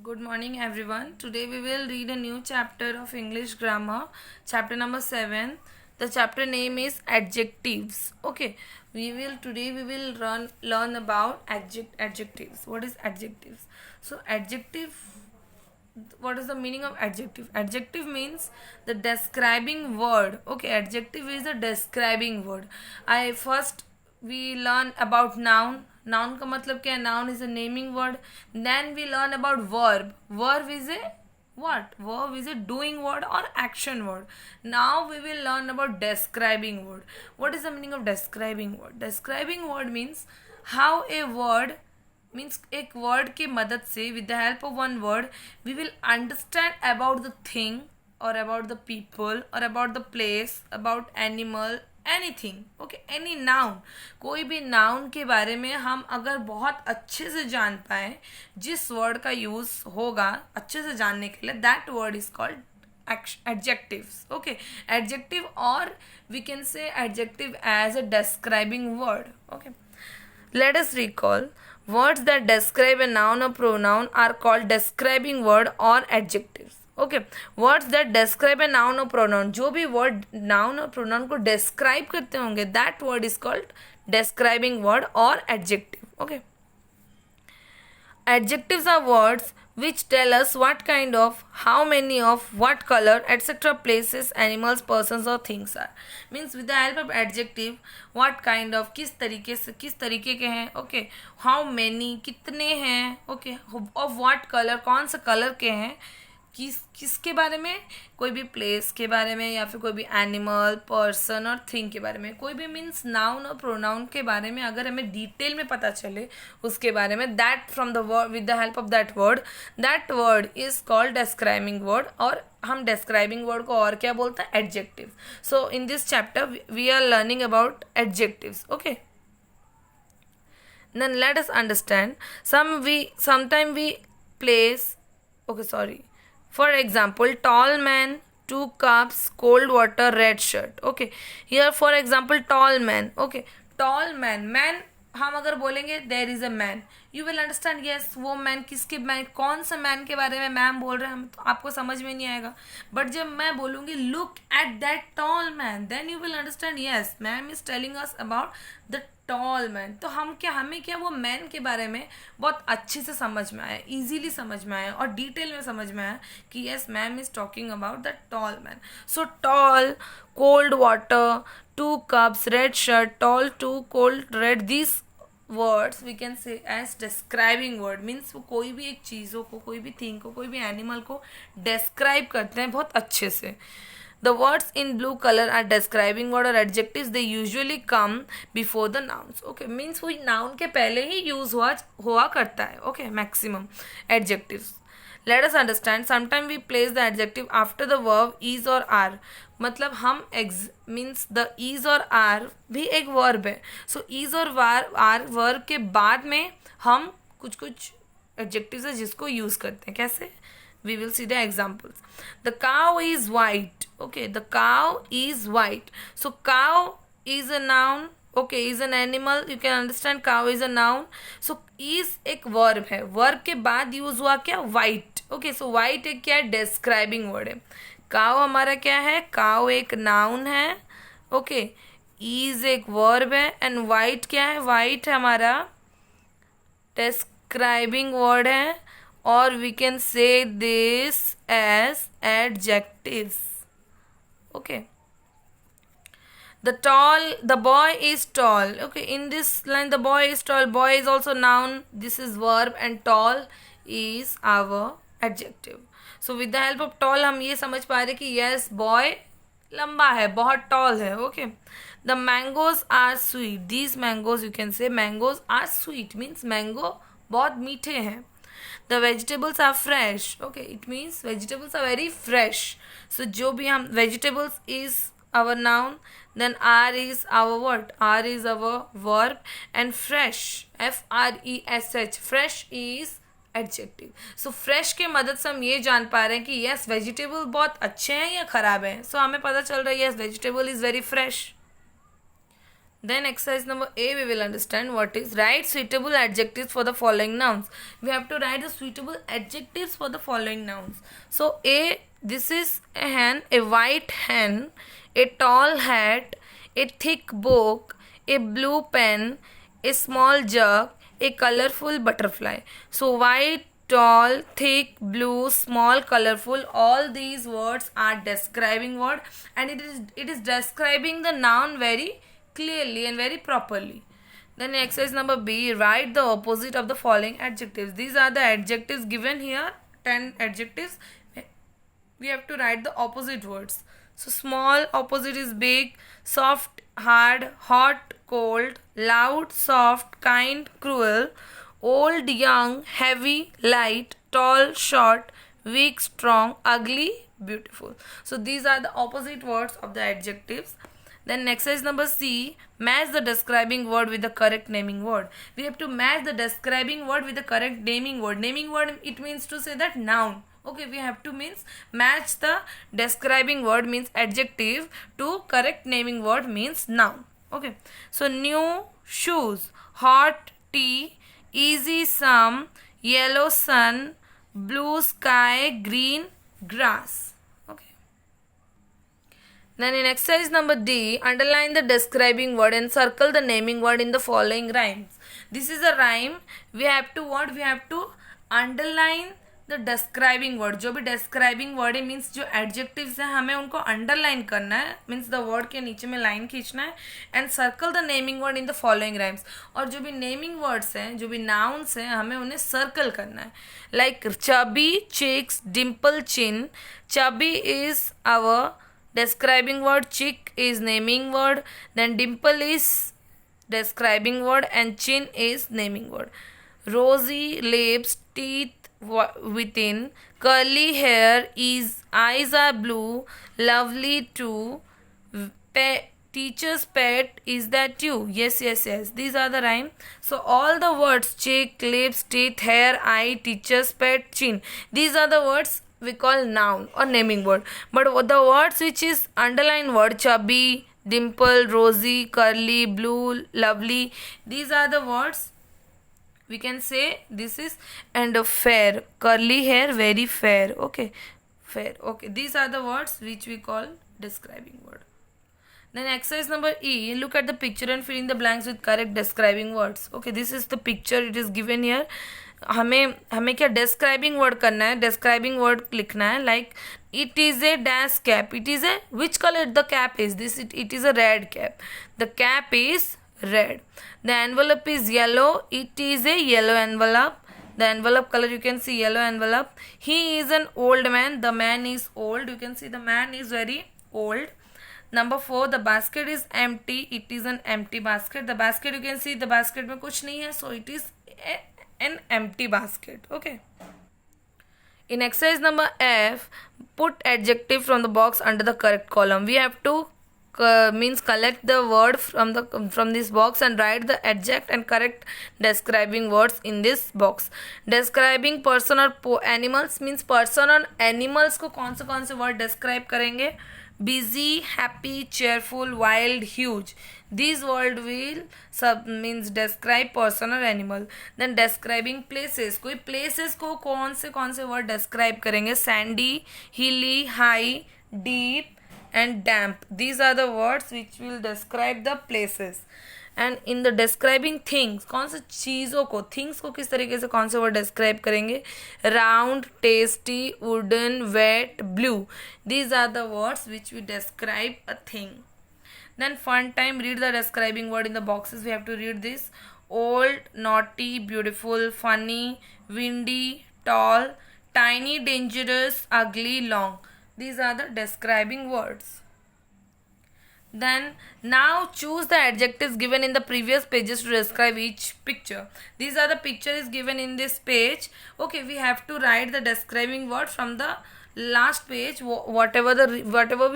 Good morning, everyone. Today we will read a new chapter of English grammar, chapter number 7. The chapter name is adjectives. Okay, we will learn about adjectives. What is adjectives? So adjective, what is the meaning of adjective? Adjective means the describing word. Okay, adjective is a describing word. I first we learn about noun. Noun का मतलब क्या है? Noun is a naming word. Then we learn about verb. Verb is a what? Verb is a doing word or action word. Now we will learn about describing word. What is the meaning of describing word? Describing word means how a word means एक word की मदद से with the help of one word we will understand about the thing और about the people और about the place about animal anything. Okay, any noun, कोई भी noun के बारे में हम अगर बहुत अच्छे से जान पाए, जिस वर्ड का यूज होगा अच्छे से जानने के लिए, that word is called adjectives. Okay, adjective, or we can say adjective as a describing word. Okay, let us recall. Words that describe a noun or pronoun are called describing word or adjectives. Okay, words that describe a noun or pronoun, जो भी word noun और pronoun को describe करते होंगे, that word is called describing word or adjective. Okay, adjectives are words which tell us what kind of, how many of, what color, etc. places, animals, persons or things are. Means with the help of adjective, what kind of, किस तरीके से, किस तरीके के हैं. Okay, how many, कितने हैं. Okay, of what color, कौन से कलर के हैं, किसके बारे में, कोई भी प्लेस के बारे में, या फिर कोई भी एनिमल, पर्सन और थिंग के बारे में. कोई भी मीन्स नाउन और प्रोनाउन के बारे में अगर हमें डिटेल में पता चले उसके बारे में, that from the word, with the help of that word is called describing word. और हम डिस्क्राइबिंग वर्ड को और क्या बोलते हैं? Adjective. So in this chapter we are learning about adjectives. Okay, then let us understand sometime we place. Okay, sorry. For example, tall man, 2 cups, cold water, red shirt. Okay, here for example tall man. Okay, tall man, man हम अगर बोलेंगे there is a man, you will understand yes वो man किसके, man कौन सा man के बारे में मैम बोल रहे हैं, हम तो आपको समझ में नहीं आएगा. बट जब मैं बोलूँगी look at that tall man, then you will understand yes ma'am is telling us about the tall man. तो हमें क्या वो मैन के बारे में बहुत अच्छे से समझ में आया, इजीली समझ में आया और डिटेल में समझ में आया कि yes ma'am is talking about the tall man. So tall, cold water, 2 cups, red shirt, tall, 2, cold, red, these words we can say as describing word. means वो कोई भी एक चीज़ों को, कोई भी थिंग को, कोई भी एनिमल को describe करते हैं बहुत अच्छे से. The words in blue color are describing word or adjectives. They usually come before the nouns. Okay, means वो noun के पहले ही use हुआ करता है. Okay, maximum adjectives. Let us understand. Sometimes we place the adjective after the verb is or are. मतलब हम means the is और are भी एक verb है. So is और are verb के बाद में हम कुछ adjectives है जिसको use करते हैं. कैसे? We will see the examples. The cow is white. Okay, the cow is white. So cow is a noun. Okay, is an animal. You can understand cow is a noun. So is एक verb है. Verb के बाद use हुआ क्या? White. Okay, so white एक क्या है? Describing word है. cow हमारा क्या है? cow एक noun है. Okay, is एक verb है and white क्या है? white हमारा describing word है. Or we can say this as adjectives. Okay. The boy is tall. Okay, in this line the boy is tall. Boy is also noun. This is verb and tall is our adjective. So with the help of tall हम ये समझ पा रहे कि yes boy लंबा है, बहुत tall है. Okay. The mangoes are sweet. These mangoes, you can say mangoes are sweet, means mango बहुत मीठे हैं. The vegetables are fresh. Okay, it means vegetables are very fresh. So जो भी हम vegetables is our noun, then are is our what? Are is our verb and fresh, F-R-E-S-H, fresh is adjective. So fresh के मदद से हम ये जान पा रहे हैं कि yes vegetable बहुत अच्छे हैं या ख़राब हैं. So हमें पता चल रहा है yes vegetable is very fresh. Then exercise number A, we will understand what is write suitable adjectives for the following nouns. We have to write the suitable adjectives for the following nouns. So A, this is a hen, a white hen, a tall hat, a thick book, a blue pen, a small jug, a colorful butterfly. So white, tall, thick, blue, small, colorful, all these words are describing word, and it is describing the noun very clearly and very properly. Then exercise number B, write the opposite of the following adjectives. These are the adjectives given here, 10 adjectives. We have to write the opposite words. So small opposite is big, soft, hard, hot, cold, loud, soft, kind, cruel, old, young, heavy, light, tall, short, weak, strong, ugly, beautiful. So these are the opposite words of the adjectives. Then exercise number C, match the describing word with the correct naming word. We have to match the describing word with the correct naming word. Naming word, it means to say that noun. Okay, we have to means match the describing word means adjective to correct naming word means noun. Okay, so new shoes, hot tea, easy sum, yellow sun, blue sky, green grass. Okay. Then in exercise number D, underline the describing word and circle the naming word in the following rhymes. This is a rhyme. We have to what? We have to underline the describing word. जो भी describing word है means जो adjectives हैं हमें उनको underline करना है, means the word के नीचे में लाइन खींचना है, and circle the naming word in the following rhymes. और जो भी नेमिंग वर्ड्स हैं, जो भी नाउन्स हैं, हमें उन्हें सर्कल करना है. Like chubby, cheeks, dimple, chin. Chubby is our describing word, chick is naming word, then dimple is describing word, and chin is naming word. Rosy lips, teeth within, curly hair, is eyes are blue, lovely too, teacher's pet, is that you? Yes, yes, yes. These are the rhyme. So all the words chick, lips, teeth, hair, eye, teacher's pet, chin, these are the words we call noun or naming word. But the words which is underlined word, chubby, dimple, rosy, curly, blue, lovely, these are the words we can say this is, and fair, curly hair, very fair. Okay, fair. Okay, these are the words which we call describing word. Then exercise number E, look at the picture and fill in the blanks with correct describing words. Okay, this is the picture, it is given here. हमें क्या describing word करना है, describing word लिखना है. Like it is a dash cap, it is a which colour the cap is this, it is a red cap, the cap is red. The envelope is yellow, it is a yellow envelope, the envelope colour you can see yellow envelope. He is an old man, the man is old, you can see the man is very old. Number 4, the basket is empty, it is an empty basket. The basket you can see, the basket में कुछ नहीं है, so it is an empty basket. Okay. In exercise number F, put adjective from the box under the correct column. We have to means collect the word from this box and write the exact and correct describing words in this box. Describing person or animals means person और animals को कौन से word describe करेंगे. Busy, happy, cheerful, wild, huge. These words will means describe person or animal. Then describing places. कोई places को कौन से word describe करेंगे. Sandy, hilly, high, deep, and damp. These are the words which will describe the places. And in the describing things, कौन से चीज़ों को, things को किस तरीके से कौन से वर्ड डिस्क्राइब करेंगे. Round, tasty, wooden, wet, blue. These are the words which we describe a thing. Then fun time, read the describing word in the boxes. We have to read this. Old, naughty, beautiful, funny, windy, tall, tiny, dangerous, ugly, long. These are the describing words. Then now choose the adjectives given in the previous pages to describe each picture. These are the pictures given in this page. Okay, we have to write the describing word from the last page, whatever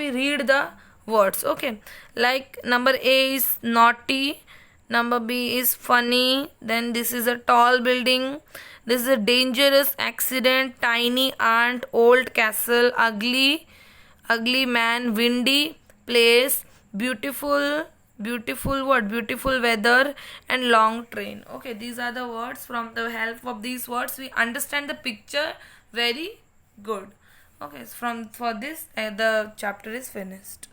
we read the words. Okay, like number A is naughty, number B is funny, then this is a tall building, this is a dangerous accident, tiny ant, old castle, ugly man, windy place, beautiful beautiful what, beautiful weather and long train. Okay, these are the words. From the help of these words we understand the picture very good. Okay, from for this the chapter is finished.